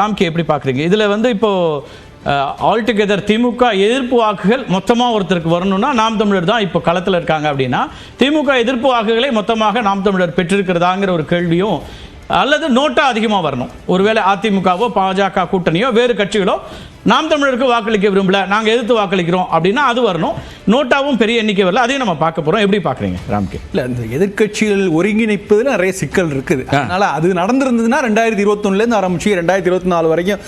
ராம்கே எப்படி பார்க்குறீங்க? இதில் வந்து இப்போ ஆல்டுகெதர் திமுக எதிர்ப்பு வாக்குகள் மொத்தமாக ஒருத்தருக்கு வரணும்னா நாம் தமிழர் தான் இப்போ களத்தில் இருக்காங்க அப்படின்னா, திமுக எதிர்ப்பு வாக்குகளை மொத்தமாக நாம் தமிழர் பெற்றிருக்கிறதாங்கிற ஒரு கேள்வியும், அல்லது நோட்டா அதிகமாக வரணும், ஒருவேளை அதிமுகவோ பாஜக கூட்டணியோ வேறு கட்சிகளோ நாம் தமிழருக்கு வாக்களிக்க விரும்பல, நாங்கள் எதிர்த்து வாக்களிக்கிறோம் அப்படின்னா அது வரணும். நோட்டாவும் பெரிய எண்ணிக்கை வரல, அதையும் நம்ம பார்க்க போகிறோம். எப்படி பார்க்குறீங்க ராம்கே? இல்லை, இந்த எதிர்கட்சிகள் ஒருங்கிணைப்பதில் நிறைய சிக்கல் இருக்குது. அதனால அது நடந்திருந்ததுன்னா 2021 ஆரம்பிச்சு 2024 வரைக்கும்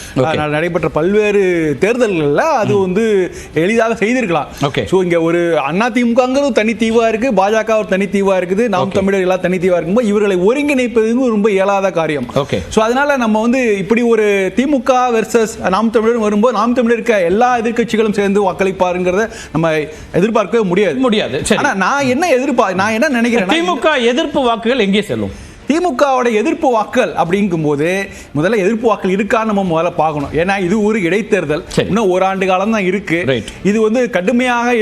நடைபெற்ற பல்வேறு தேர்தல்களில் அது வந்து எளிதாக செய்திருக்கலாம். ஸோ இங்கே ஒரு அதிமுகங்கிறது தனித்தீவா இருக்கு, பாஜக ஒரு தனித்தீவா இருக்குது, நாம் தமிழர் எல்லாம் தனித்தீவா இருக்கும்போது இவர்களை ஒருங்கிணைப்பது ரொம்ப இயலாத காரியம். ஸோ அதனால நம்ம வந்து இப்படி ஒரு திமுக வெர்சஸ் நாம் தமிழர் வரும்போது நாம் தமிழர் இருக்க எல்லா எதிர்கட்சிகளும் சேர்ந்து வாக்களிப்பாருங்கிறத நம்ம எதிர்பார்க்கவே முடியாது. ஆனா நான் என்ன நினைக்கிறேன், திமுக எதிர்ப்பு வாக்குகள் எங்கே செல்லும்? திமுகவோட எதிர்ப்பு வாக்கள் அப்படிங்கும்போது முதல்ல எதிர்ப்பு வாக்கள் இருக்கான்னு நம்ம முதல்ல பார்க்கணும். ஏன்னா இது ஒரு இடைத்தேர்தல், இன்னும் ஓராண்டு காலம் தான் இருக்கு. இது வந்து கடுமையாக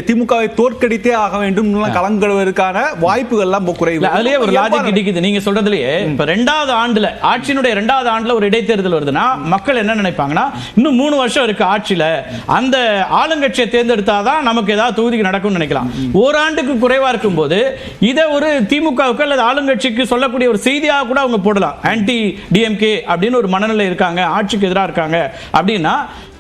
திமுகவை தோற்கடித்தே ஆக வேண்டும் கலங்குவதற்கான வாய்ப்புகள் எல்லாம் குறைவு. அதுலயே ஒரு லாஜிக் கிடைக்குது. நீங்க சொல்றதுலயே இப்ப ரெண்டாவது ஆண்டுல, ஆட்சியினுடைய ரெண்டாவது ஆண்டுல ஒரு இடைத்தேர்தல் வருதுன்னா மக்கள் என்ன நினைப்பாங்கன்னா, இன்னும் 3 வருஷம் இருக்கு ஆட்சியில, அந்த ஆளுங்கட்சியை தேர்ந்தெடுத்தாதான் நமக்கு ஏதாவது தொகுதிக்கு நடக்கும்னு நினைக்கலாம். ஓராண்டுக்கு குறைவா இருக்கும் போது இதை ஒரு திமுகவுக்கு அல்லது ஆளுங்கட்சிக்கு சொல்லக்கூடிய ஒரு செய்தியாக கூட அவங்க போடலாம். ஆன்டி டிஎம்கே அப்படின்னு ஒரு மனநிலை இருக்காங்க, ஆட்சிக்கு எதிராக இருக்காங்க அப்படின்னா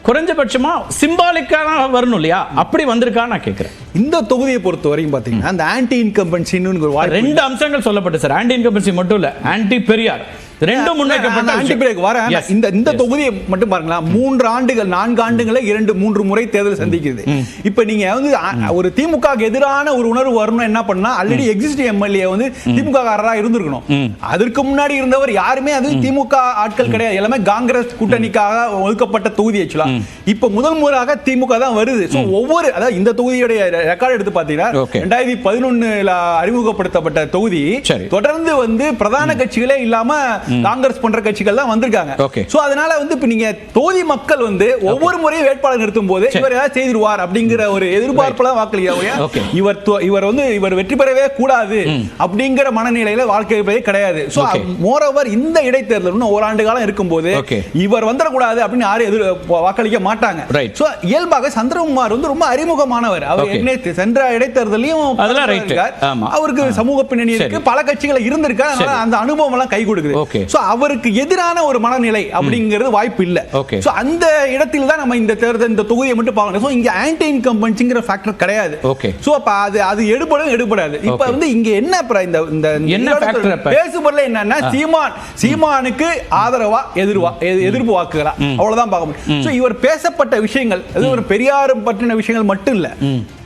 குறைஞ்சபட்சமா சிம்பாலிக்கான வரணும் இல்லையா? அப்படி வந்திருக்கா நான் கேட்கிறேன். இந்த தொகுதியை பொறுத்த வரைக்கும் பாத்தீங்கன்னா அந்த ஆன்டி இன்கம்பன்சின்னு ஒரு 2 அம்சங்கள் சொல்லப்பட்டு சார். ஆன்டி இன்கம்பன்சி மட்டும் இல்ல, ஆன்டி பெரியார் ரெண்டும் முன்வைக்கப்பட்ட இந்த தொகுதியை மட்டும் பாருங்களா, 3 ஆண்டுகள் 4 ஆண்டுகளை 2-3 முறை தேர்தல் சந்திக்கிறது. இப்ப நீங்க வந்து ஒரு திமுக எதிரான ஒரு உணர்வு வரணும் என்ன பண்ணா, ஆல்ரெடி எக்ஸிஸ்டிங் எம்எல்ஏ வந்து திமுக காரரா இருந்திருக்கணும். அதற்கு முன்னாடி இருந்தவர் யாருமே அது திமுக ஆட்கள் கிடையாது, எல்லாமே காங்கிரஸ் கூட்டணிக்காக ஒதுக்கப்பட்ட தொகுதி. இப்ப முதல் முறையாக திமுக தான் வருது. ஒவ்வொரு, அதாவது இந்த தொகுதியுடைய ரெக்கார்டு எடுத்து பாத்தீங்கன்னா 2011 அறிமுகப்படுத்தப்பட்ட தொகுதி தொடர்ந்து வந்து பிரதான கட்சிகளே இல்லாம காங்கிரஸ் போன்ற கட்சிகள் தான் வந்திருக்காங்க. சோ அதனால வந்து இப்ப நீங்க தொகுதி மக்கள் வந்து ஒவ்வொரு முறையும் வேட்பாளர் நிறுத்தும் போது இவர் ஏதாவது செய்திருவார் அப்படிங்கிற ஒரு எதிர்பார்ப்புல வாக்களிக்க, இவர் வெற்றி பெறவே கூடாது அப்படிங்கிற மனநிலையில வாழ்க்கை கிடையாது. சோ மோரோவர் இந்த இடைத்தேர்தல் ஓராண்டு காலம் இருக்கும்போது இவர் வந்துடக்கூடாது அப்படின்னு யாரும் வாக்களிக்க மாட்டாங்க. சோ இயல்பாக சந்திரகுமார் வந்து ரொம்ப அறிமுகமானவர். அவர் சென்ற இடைத்தேர்தலையும் அவருக்கு சமூக பின்னணி இருக்கு, பல கட்சிகள் இருந்திருக்காரு, அந்த அனுபவம் எல்லாம் கை கொடுக்குது. அவருக்கு எதிரான ஒரு மனநிலை அப்படிங்கிறது வாய்ப்பு இல்ல. அந்த இடத்தில் தான் நம்ம இந்த தேர்தல், இந்த தொகுதியை மட்டும் பார்க்கணும். இங்க ஆன்டி இன்கம்பன்சிங்கிற ஃபேக்டர் கிடையாது. அது எடுபடாது. இப்ப வந்து இங்க என்ன பேசுபொருள் என்னன்னா, சீமானுக்கு ஆதரவா எதிர்ப்பு வாக்குகளா, அவ்வளவுதான் பார்க்க முடியும். இவர் பேசப்பட்ட விஷயங்கள் ஒரு பெரியார் பற்றின விஷயங்கள் மட்டும் இல்ல,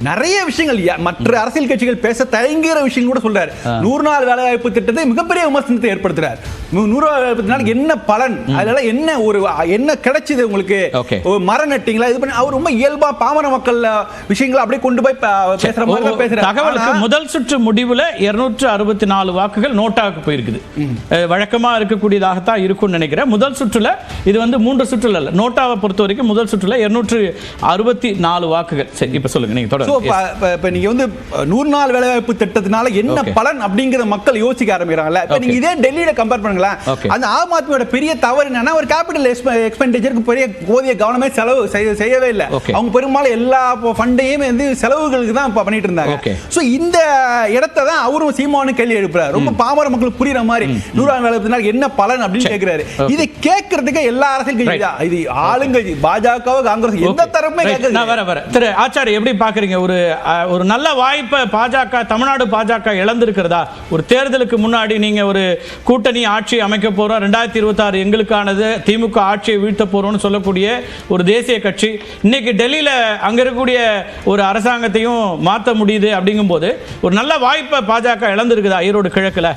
நிறைய விஷயங்கள் மற்ற அரசியல் கட்சிகள் பேச தயங்குகிற விஷயங்கள் கூட சொல்றாரு. 100 நாள் வேலை வாய்ப்பு திட்டத்தை மிகப்பெரிய விமர்சனத்தை ஏற்படுத்துறாரு. 100 நாள் என்ன பலன், அதனால என்ன கிடைச்சது உங்களுக்கு, மர நட்டிங்களா, இது பண்ணி அவர் ரொம்ப இயல்பா பாமர மக்கள் விஷயங்களை அப்படியே கொண்டு போய் பேசுற மாதிரி பேசுறாரு. தகவலுக்கு முதல் சுற்று முடிவுல 264 வாக்குகள் நோட்டாவுக்கு போயிருக்குது. வழக்கமா இருக்கக்கூடியதாகத்தான் இருக்கும்னு நினைக்கிறேன். முதல் சுற்றுல இது வந்து 3 சுற்றுல இல்ல, நோட்டாவை பொறுத்த வரைக்கும் முதல் சுற்றுல 264 வாக்குகள். சரி, இப்ப சொல்லுங்க, நீங்க தொடர்ந்து. இப்ப நீங்க வந்து 100 நாள் வேலை வாய்ப்பு திட்டத்தினால என்ன பலன் அப்படிங்கிற மக்கள் யோசிக்க ஆரம்பிக்கிறாங்கல்ல. இப்ப நீங்க இதே டெல்லியில கம்பேர் பண்ணுங்களேன். அந்த ஆம் ஆத்மியோட பெரிய தவறு என்னன்னா, ஒரு கேபிட்டல் எக்ஸ்பெண்டிச்சருக்கு பெரிய போதிய கவனமே செலவு செய்யவே இல்லை. அவங்க பெரும்பாலும் எல்லா ஃபண்டையும் வந்து செலவுகளுக்கு தான் பண்ணிட்டு இருந்தாங்க. சோ இந்த இடத்தை தான் அவரும் சீமானும் கேள்வி எழுப்புறாரு. ரொம்ப பாமர மக்களுக்கு புரியுற மாதிரி 100 நாள் வேலை திட்டத்தினால என்ன பலன் அப்படின்னு கேட்கிறாரு. இதை கேட்கறதுக்கு எல்லா அரசியல் கட்சியும், இது ஆளுங்கட்சி பாஜக காங்கிரஸ் எந்த தரப்புமே கேட்கறது. திரு ஆச்சாரி எப்படி பாக்குறீங்க? ஒரு நல்ல வாய்ப்பை பாஜக, தமிழ்நாடு பாஜக இழந்திருக்கிறதா? ஒரு தேர்தலுக்கு முன்னாடி நீங்க ஒரு கூட்டணி ஆட்சி அமைக்க போறோம், 2026 எங்களுக்கானது, திமுக ஆட்சியை வீழ்த்த போறோம்னு சொல்லக்கூடிய ஒரு தேசிய கட்சி இன்னைக்கு டெல்லியில அங்க இருக்கக்கூடிய ஒரு அரசாங்கத்தையும் மாற்ற முடியுது அப்படிங்கும் போது ஒரு நல்ல வாய்ப்பை பாஜக இழந்திருக்குதா ஈரோடு கிழக்குல?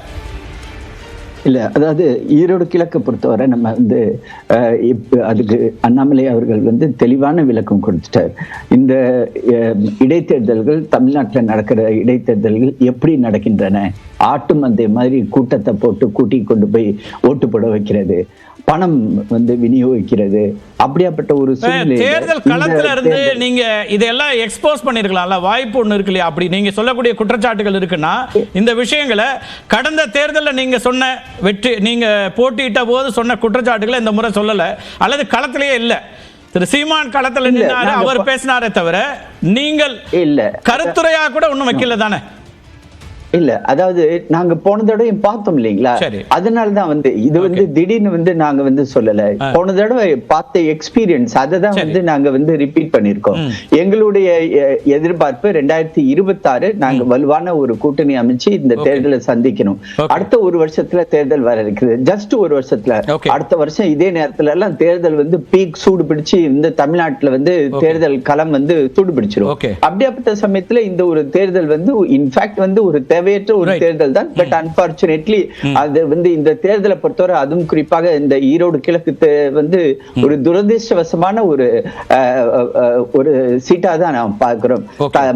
இல்லை, அதாவது ஈரோடு கிழக்கை பொறுத்தவரை நம்ம வந்து அதுக்கு அண்ணாமலை அவர்கள் வந்து தெளிவான விளக்கம் கொடுத்துட்டார். இந்த இடைத்தேர்தல்கள், தமிழ்நாட்டில் நடக்கிற இடைத்தேர்தல்கள் எப்படி நடக்கின்றன, ஆட்டு மந்தை மாதிரி கூட்டத்தை போட்டு கூட்டி கொண்டு போய் ஓட்டு போட வைக்கிறது. பணம் வந்து விநியோகிக்கிறது, அப்படியாப்பட்ட ஒரு தேர்தல் களத்துல இருந்து நீங்க இதெல்லாம் எக்ஸ்போஸ் பண்ணிருக்கலாம்ல, வாய்ப்பு ஒண்ணு இருக்கு இல்லையா? அப்படி நீங்க சொல்லக்கூடிய குற்றச்சாட்டுகள் இருக்குன்னா இந்த விஷயங்களை கடந்த தேர்தலில் நீங்க சொன்ன வெற்றி, நீங்க போட்டியிட்ட போது சொன்ன குற்றச்சாட்டுகளை இந்த முறை சொல்லல, அல்லது களத்திலேயே இல்ல. திரு சீமான் களத்துல நின்னாரு, அவர் பேசினாரே தவிர நீங்கள் இல்ல கருத்துரையா கூட ஒண்ணும் வைக்கல தானே? இல்ல, அதாவது நாங்க போன தடவை பார்த்தோம் இல்லைங்களா, அதனாலதான் வந்து இது வந்து திடீர்னு வந்து நாங்க வந்து சொல்லல. போன தடவை பார்த்த எக்ஸ்பீரியன்ஸ் அததான் வந்து நாங்க வந்து ரிப்பீட் பண்ணிருக்கோம். எங்களுடைய எதிர்பார்ப்பு 2026 நாங்க வலுவான ஒரு கூட்டணி அமைச்சு இந்த தேர்தலை சந்திக்கணும். அடுத்த ஒரு வருஷத்துல தேர்தல் வர இருக்குது, ஜஸ்ட் ஒரு வருஷத்துல. அடுத்த வருஷம் இதே நேரத்துல எல்லாம் தேர்தல் வந்து பீக் சூடு பிடிச்சு இந்த தமிழ்நாட்டுல வந்து தேர்தல் களம் வந்து சூடு பிடிச்சிரும். அப்படியாப்பட்ட சமயத்துல இந்த ஒரு தேர்தல் வந்து இன்ஃபேக்ட் வந்து ஒரு தேவையற்ற ஒரு தேர்தல் தான். பட் அன்பார்ச்சுனேட்லி அது வந்து இந்த தேர்தலை பொறுத்தவரை, அதுவும் குறிப்பாக இந்த ஈரோடு கிழக்கு வந்து ஒரு துரதிருஷ்டவசமான ஒரு சீட்டா தான் நாம் பார்க்கிறோம்.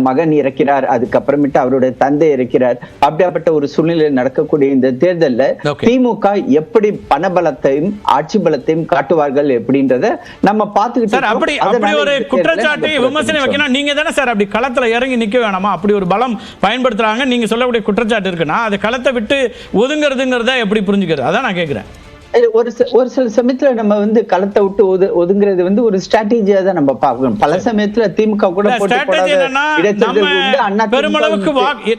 மகன் இறக்கிறார், அதுக்கப்புறமேட்டு அவருடைய தந்தை இறக்கிறார். அப்படியாப்பட்ட ஒரு சூழ்நிலையில் நடக்கக்கூடிய இந்த தேர்தல்ல திமுக எப்படி பணபலத்தையும் ஆட்சி பலத்தையும் காட்டுவார்கள் எப்படின்றத நம்ம பார்த்துக்கிட்டு அப்படி ஒரு குற்றச்சாட்டு விமர்சனம் வைக்கணும். நீங்க தானே சார் அப்படி களத்துல இறங்கி நிக்க வேணாமா? அப்படி ஒரு பலம் பயன்படுத்துறாங்க நீங்க சொல்லக்கூடிய குற்றச்சாட்டு இருக்குன்னா அதை களத்தை விட்டு ஒதுங்கிறதுங்கிறத எப்படி புரிஞ்சுக்கிறது? அதான் நான் கேட்கிறேன். ஒரு சில சமயத்துல நம்ம வந்து களத்தை விட்டு ஒதுங்குறது வந்து ஒரு ஸ்ட்ராட்டஜியா தான் நம்ம பார்க்கணும். பல சமயத்துல திமுக கூட பெருமளவுக்கு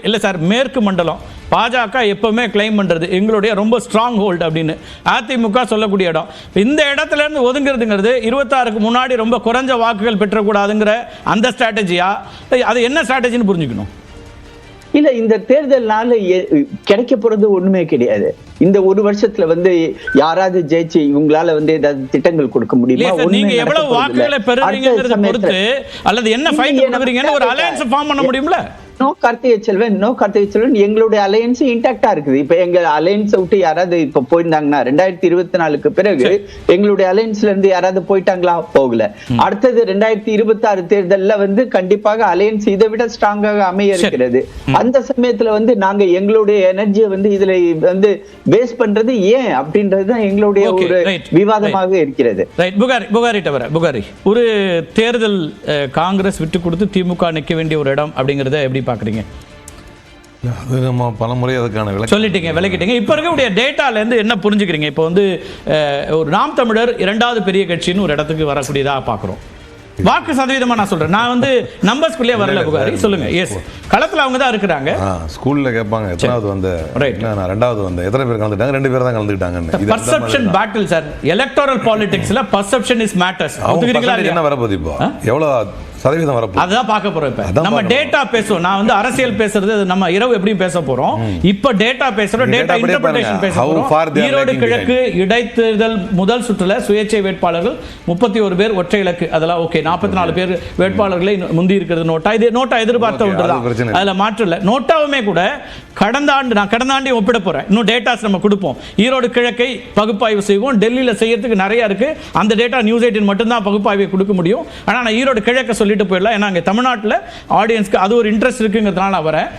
இல்ல சார், மேற்கு மண்டலம் பாஜக எப்பவுமே கிளைம் பண்றது எங்களுடைய ரொம்ப ஸ்ட்ராங் ஹோல்ட் அப்படின்னு அதிமுக சொல்லக்கூடிய இடம். இந்த இடத்துல இருந்து ஒதுங்கிறதுங்கிறது 26க்கு முன்னாடி ரொம்ப குறைஞ்ச வாக்குகள் பெற்றக்கூடாதுங்கிற அந்த ஸ்ட்ராட்டஜியா? அது என்ன ஸ்ட்ராட்டஜின்னு புரிஞ்சுக்கணும். இல்ல, இந்த தேர்தல்னால கிடைக்க போறது ஒண்ணுமே கிடையாது. இந்த ஒரு வருஷத்துல வந்து யாராவது ஜெயிச்சு இவங்களால வந்து ஏதாவது திட்டங்கள் கொடுக்க முடியுமா? நீங்க எவ்வளவு வாக்குகளை பெறுவீங்கங்கறத பொறுத்து அல்லது என்ன ஃபைட் பண்ணுவீங்கன்னு ஒரு அலையன்ஸ் ஃபார்ம் பண்ண முடியும்ல? நோ கார்த்திகை செல்வன் எங்களுடைய அலையன்ஸ் இன்டாக்டா இருக்குது. இப்ப எங்க அலையன்ஸ் விட்டு யாராவது இப்ப போயிருந்தாங்கன்னா 2024க்கு பிறகு எங்களுடைய அலையன்ஸ்ல இருந்து யாராவது போயிட்டாங்களா? போகல. அடுத்தது 2026 தேர்தல்ல வந்து கண்டிப்பாக அலையன்ஸ் இதை விட ஸ்ட்ராங்காக அமைய இருக்கிறது. அந்த சமயத்துல வந்து நாங்க எங்களுடைய எனர்ஜியை வந்து இதுல வந்து பேஸ் பண்றது ஏன் அப்படின்றதுதான் எங்களுடைய ஒரு விவாதமாக இருக்கிறது. புகாரி, ஒரு தேர்தல் காங்கிரஸ் விட்டு கொடுத்து திமுக நிக்க வேண்டிய ஒரு இடம் அப்படிங்கறத எப்படி பாக்குறீங்க? அது நம்ம பலமுறை அதுக்கான விளக்கிட்டீங்க. இப்ப இருக்கக்கூடிய டேட்டால இருந்து என்ன புரிஞ்சுக்கிறீங்க? இப்போ வந்து ஒரு நாம் தமிழர் 2வது பெரிய கட்சின்னு ஒரு இடத்துக்கு வரக்கூடியதா பாக்குறோம். வாக்கு சதவீதமா நான் சொல்றேன், நான் வந்து நம்பர்ஸ்குள்ளே வரல. புகாரி சொல்லுங்க. எஸ், களத்துல அவங்க தான் இருக்கிறாங்க. ஸ்கூல்ல கேட்பாங்க எத்தனாவது வந்த, நான் 2வது வந்த, எத்தனை பேர் கலந்துட்டாங்க? 2 பேர் தான் கலந்துட்டாங்க. பர்செப்ஷன் பேட்டில் சார், எலக்டோரல் பாலிடிக்ஸ்ல பர்செப்ஷன் இஸ் மேட்டர்ஸ். என்ன வரப்போகுது இப்போ? எவ்வளவு சதவீதம் வரப்போகுது? அதான் பார்க்க போறோம். இப்ப நம்ம டேட்டா பேசுவோம். நான் வந்து அரசியல் பேசுறது நம்ம இரவு எப்படி பேச போறோம். இப்ப டேட்டா பேசுறோம், டேட்டா இன்டர்பிரேஷன் பேச போறோம். ஈரோடு கிழக்கு இடைத்தேர்தல் முதல் சுற்றுல சுயேட்சை வேட்பாளர்கள் 31 பேர், ஒற்றை இலக்கு. அதெல்லாம் ஓகே. 44 பேர் வேட்பாளர்களை முந்தி இருக்கிறது நோட்டா. இது நோட்டா எதிர்பார்த்த ஒன்றுதான், அதுல மாற்றம் இல்லை. நோட்டாவுமே கூட கடந்த ஆண்டு ஒப்பிட போறேன். இன்னும் டேட்டாஸ் நம்ம கொடுப்போம். ஈரோடு கிழக்கை பகுப்பாய்வு செய்வோம். டெல்லியில செய்யறதுக்கு நிறைய இருக்கு. அந்த டேட்டா நியூஸ் 18 மட்டும் தான் பகுப்பாய்வை கொடுக்க முடியும். ஆனா நான் ஈரோடு கிழக்க சொல்லிட்டு போயிடலாம். ஏன்னா அங்க தமிழ்நாட்டில் ஆடியன்ஸ்க்கு அது ஒரு இன்ட்ரெஸ்ட் இருக்குங்கிறதுனால வரேன்.